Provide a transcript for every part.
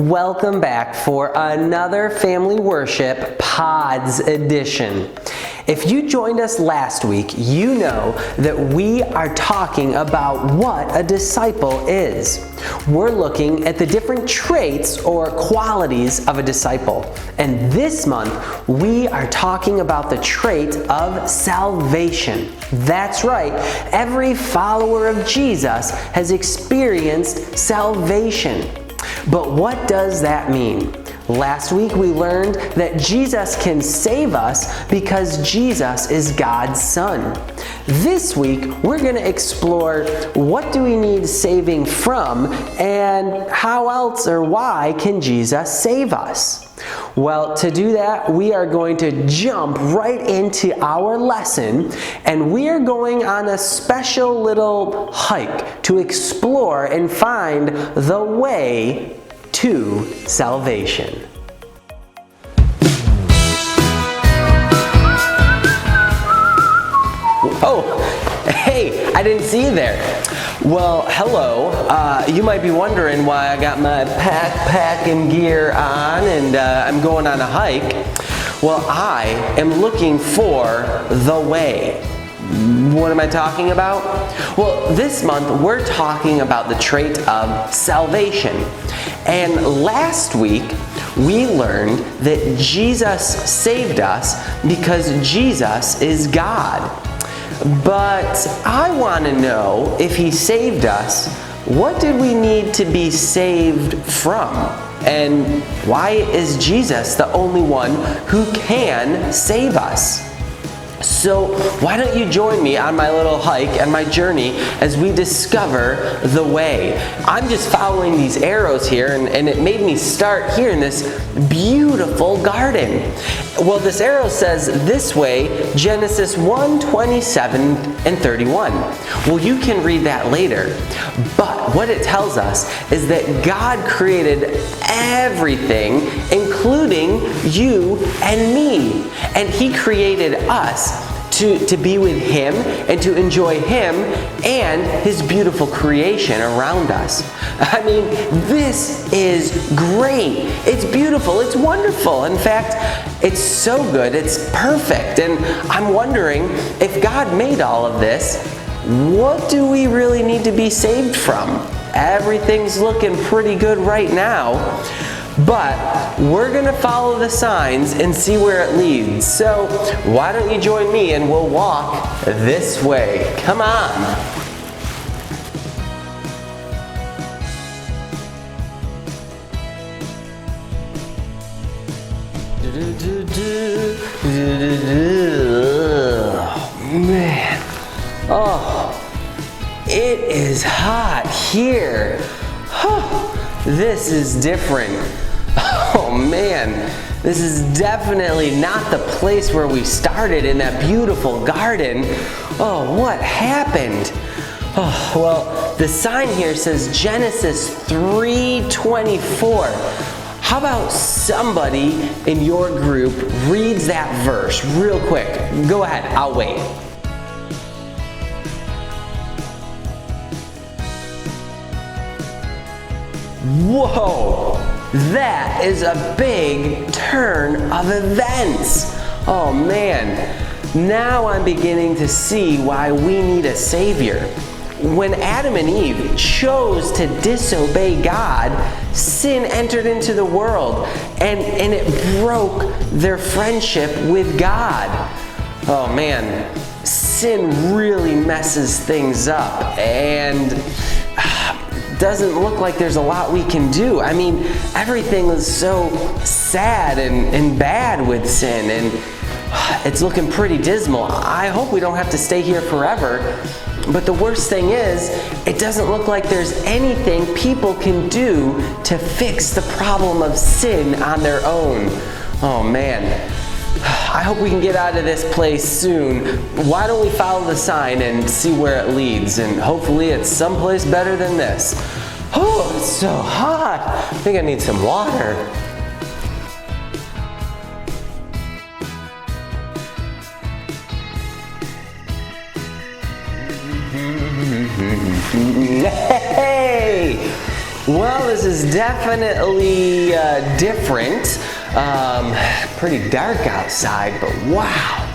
Welcome back for another Family Worship Pods edition. If you joined us last week, you know that we are talking about what a disciple is. We're looking at the different traits or qualities of a disciple. And this month, we are talking about the trait of salvation. That's right, every follower of Jesus has experienced salvation. But what does that mean? Last week we learned that Jesus can save us because Jesus is God's Son. This week we're going to explore what do we need saving from and how else or why can Jesus save us. Well, to do that, we are going to jump right into our lesson, and we are going on a special little hike to explore and find the way to salvation. Oh, hey, I didn't see you there. Well, hello. You might be wondering why I got my packing gear on and I'm going on a hike. Well, I am looking for the way. What am I talking about? Well, this month we're talking about the trait of salvation. And last week we learned that Jesus saved us because Jesus is God. But I want to know, if He saved us, what did we need to be saved from? And why is Jesus the only one who can save us? So why don't you join me on my little hike and my journey as we discover the way. I'm just following these arrows here and it made me start here in this beautiful garden. Well, this arrow says this way, Genesis 1:27 and 31. Well, you can read that later. But what it tells us is that God created everything, including you and me. And He created us to be with Him and to enjoy Him and His beautiful creation around us. I mean, this is great. It's beautiful. It's wonderful. In fact, it's so good. It's perfect. And I'm wondering, if God made all of this, what do we really need to be saved from? Everything's looking pretty good right now. But we're going to follow the signs and see where it leads. So why don't you join me and we'll walk this way. Come on. Man. Oh, it is hot here. This is different. Oh man, this is definitely not the place where we started in that beautiful garden. Oh, what happened? Oh, well, the sign here says Genesis 3:24. How about somebody in your group reads that verse real quick? Go ahead, I'll wait. Whoa! That is a big turn of events. Oh man, now I'm beginning to see why we need a Savior. When Adam and Eve chose to disobey God, sin entered into the world and it broke their friendship with God. Oh man, sin really messes things up and doesn't look like there's a lot we can do. I mean, everything is so sad and bad with sin, and it's looking pretty dismal. I hope we don't have to stay here forever. But the worst thing is, it doesn't look like there's anything people can do to fix the problem of sin on their own. Oh man. I hope we can get out of this place soon. Why don't we follow the sign and see where it leads? And hopefully it's someplace better than this. Oh, it's so hot. I think I need some water. Hey! Well, this is definitely different. Pretty dark outside, but wow,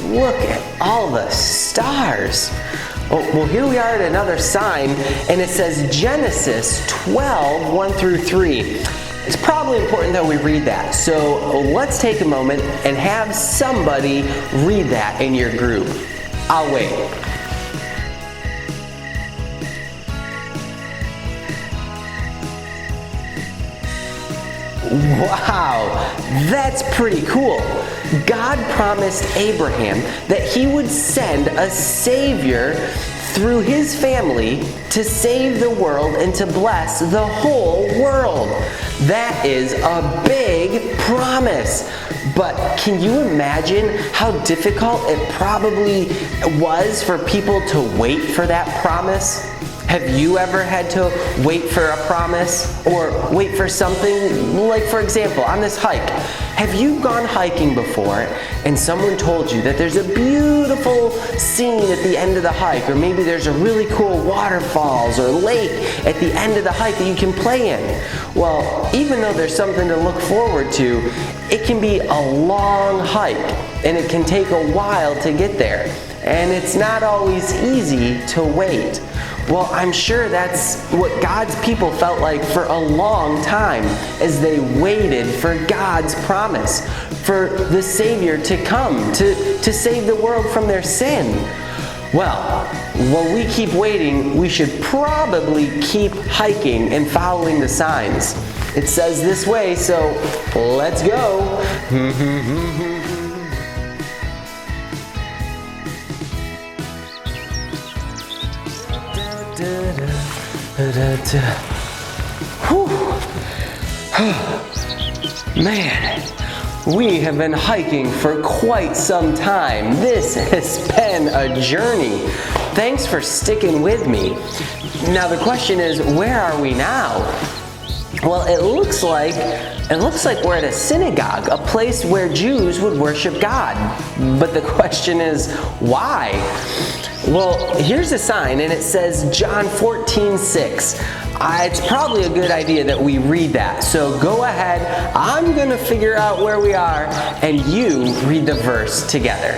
look at all the stars. Oh, well, here we are at another sign, and it says Genesis 12, 1 through 3. It's probably important that we read that, so let's take a moment and have somebody read that in your group. I'll wait. Wow, that's pretty cool. God promised Abraham that he would send a Savior through his family to save the world and to bless the whole world. That is a big promise. But can you imagine how difficult it probably was for people to wait for that promise? Have you ever had to wait for a promise or wait for something? Like, for example, on this hike, have you gone hiking before and someone told you that there's a beautiful scene at the end of the hike, or maybe there's a really cool waterfalls or lake at the end of the hike that you can play in? Well, even though there's something to look forward to, it can be a long hike and it can take a while to get there. And it's not always easy to wait. Well, I'm sure that's what God's people felt like for a long time as they waited for God's promise, for the Savior to come, to save the world from their sin. Well, while we keep waiting, we should probably keep hiking and following the signs. It says this way, so let's go. Man, we have been hiking for quite some time. This has been a journey. Thanks for sticking with me. Now the question is, where are we now? Well, it looks like we're at a synagogue, a place where Jews would worship God. But the question is, why? Well, here's a sign, and it says John 14:6. It's probably a good idea that we read that. So go ahead. I'm going to figure out where we are, and you read the verse together.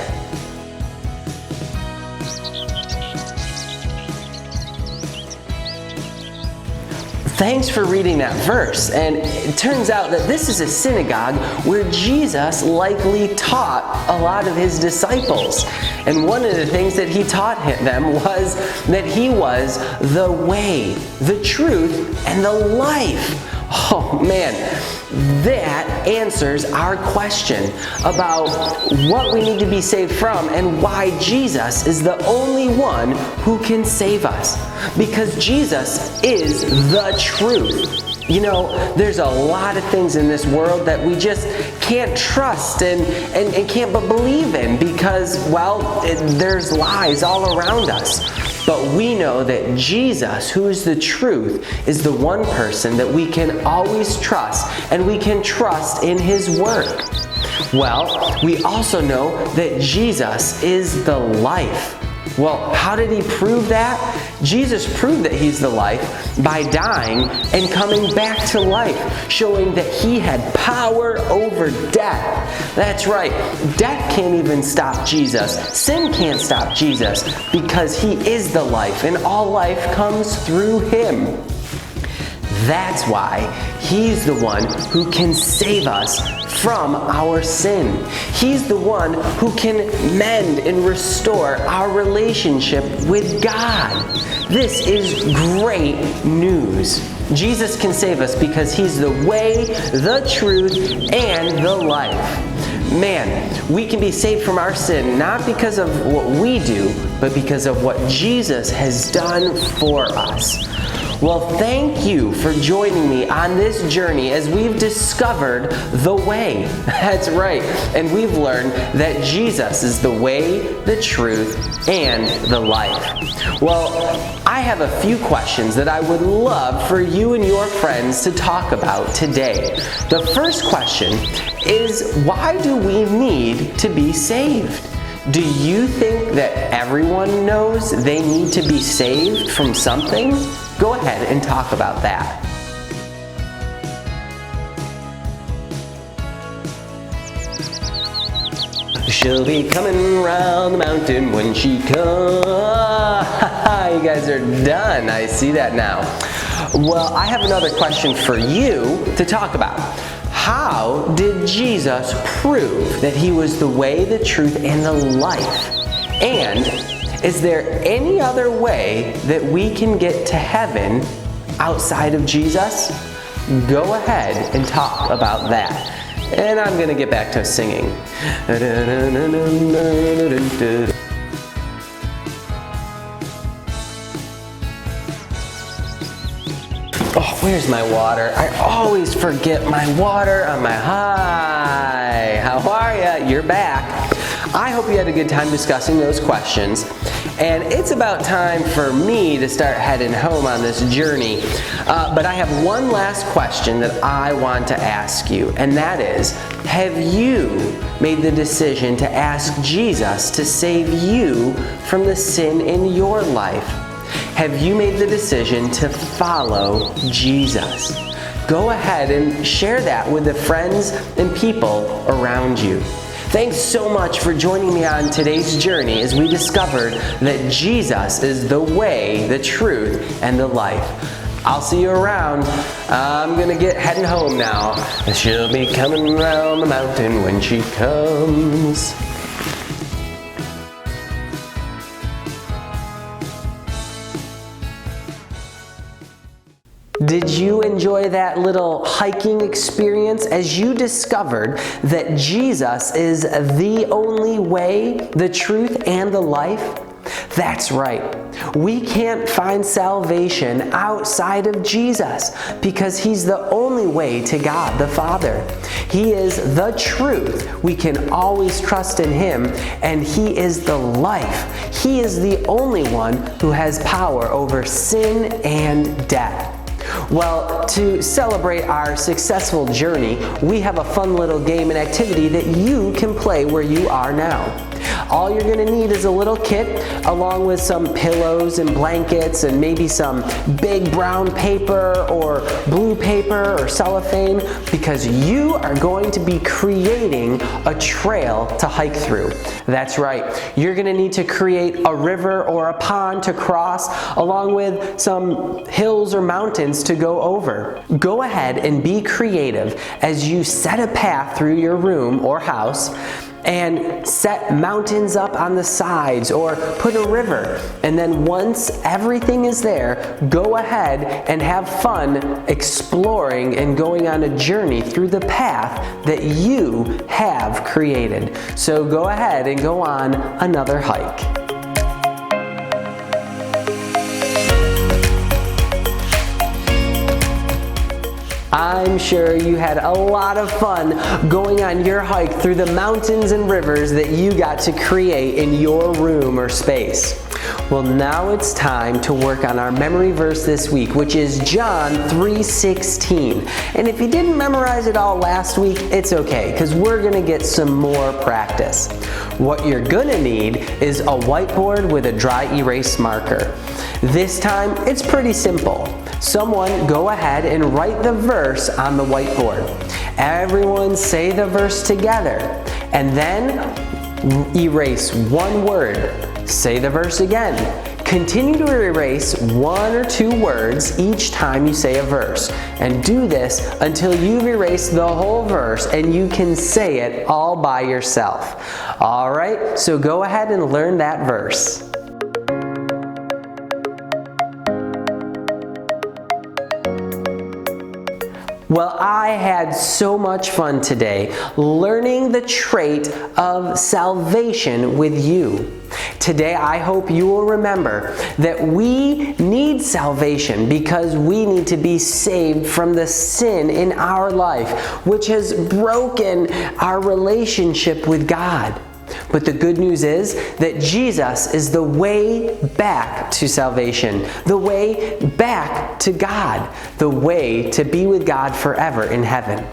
Thanks for reading that verse. And it turns out that this is a synagogue where Jesus likely taught a lot of his disciples. And one of the things that he taught them was that he was the way, the truth, and the life. Oh man, that answers our question about what we need to be saved from and why Jesus is the only one who can save us. Because Jesus is the truth. You know, there's a lot of things in this world that we just can't trust and can't but believe in because, well, there's lies all around us. But we know that Jesus, who is the truth, is the one person that we can always trust, and we can trust in his work. Well, we also know that Jesus is the life. Well, how did he prove that? Jesus proved that he's the life by dying and coming back to life, showing that he had power over death. That's right, death can't even stop Jesus. Sin can't stop Jesus because he is the life, and all life comes through him. That's why he's the one who can save us from our sin. He's the one who can mend and restore our relationship with God. This is great news. Jesus can save us because he's the way, the truth, and the life. Man, we can be saved from our sin not because of what we do, but because of what Jesus has done for us. Well, thank you for joining me on this journey as we've discovered the way. That's right. And we've learned that Jesus is the way, the truth, and the life. Well, I have a few questions that I would love for you and your friends to talk about today. The first question is, why do we need to be saved? Do you think that everyone knows they need to be saved from something? Go ahead and talk about that. She'll be coming round the mountain when she comes. You guys are done. I see that now. Well, I have another question for you to talk about. How did Jesus prove that he was the way, the truth, and the life? And is there any other way that we can get to heaven outside of Jesus? Go ahead and talk about that. And I'm going to get back to singing. Oh, where's my water? I always forget my water on my Hi. How are ya? You're back. I hope you had a good time discussing those questions. And it's about time for me to start heading home on this journey. But I have one last question that I want to ask you, and that is, have you made the decision to ask Jesus to save you from the sin in your life? Have you made the decision to follow Jesus? Go ahead and share that with the friends and people around you. Thanks so much for joining me on today's journey as we discovered that Jesus is the way, the truth, and the life. I'll see you around. I'm gonna get heading home now. She'll be coming round the mountain when she comes. Did you enjoy that little hiking experience as you discovered that Jesus is the only way, the truth, and the life? That's right. We can't find salvation outside of Jesus because He's the only way to God the Father. He is the truth. We can always trust in Him, and He is the life. He is the only one who has power over sin and death. Well, to celebrate our successful journey, we have a fun little game and activity that you can play where you are now. All you're going to need is a little kit along with some pillows and blankets and maybe some big brown paper or blue paper or cellophane, because you are going to be creating a trail to hike through. That's right. You're going to need to create a river or a pond to cross along with some hills or mountains to go over. Go ahead and be creative as you set a path through your room or house and set mountains up on the sides or put a river. And then once everything is there, go ahead and have fun exploring and going on a journey through the path that you have created. So go ahead and go on another hike. I'm sure you had a lot of fun going on your hike through the mountains and rivers that you got to create in your room or space. Well, now it's time to work on our memory verse this week, which is John 3:16. And if you didn't memorize it all last week, it's okay, because we're going to get some more practice. What you're going to need is a whiteboard with a dry erase marker. This time, it's pretty simple. Someone go ahead and write the verse on the whiteboard. Everyone say the verse together, and then erase one word. Say the verse again. Continue to erase one or two words each time you say a verse, and do this until you've erased the whole verse and you can say it all by yourself. All right, so go ahead and learn that verse. Well, I had so much fun today learning the trait of salvation with you. Today, I hope you will remember that we need salvation because we need to be saved from the sin in our life, which has broken our relationship with God. But the good news is that Jesus is the way back to salvation, the way back to God, the way to be with God forever in heaven.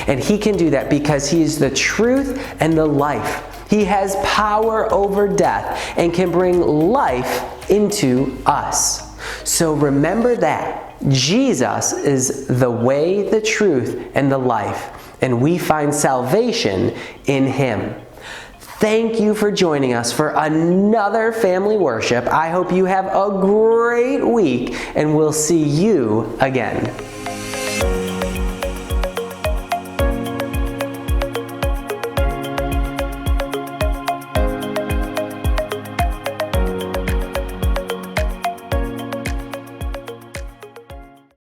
And He can do that because He is the truth and the life. He has power over death and can bring life into us. So remember that Jesus is the way, the truth, and the life, and we find salvation in Him. Thank you for joining us for another family worship. I hope you have a great week, and we'll see you again.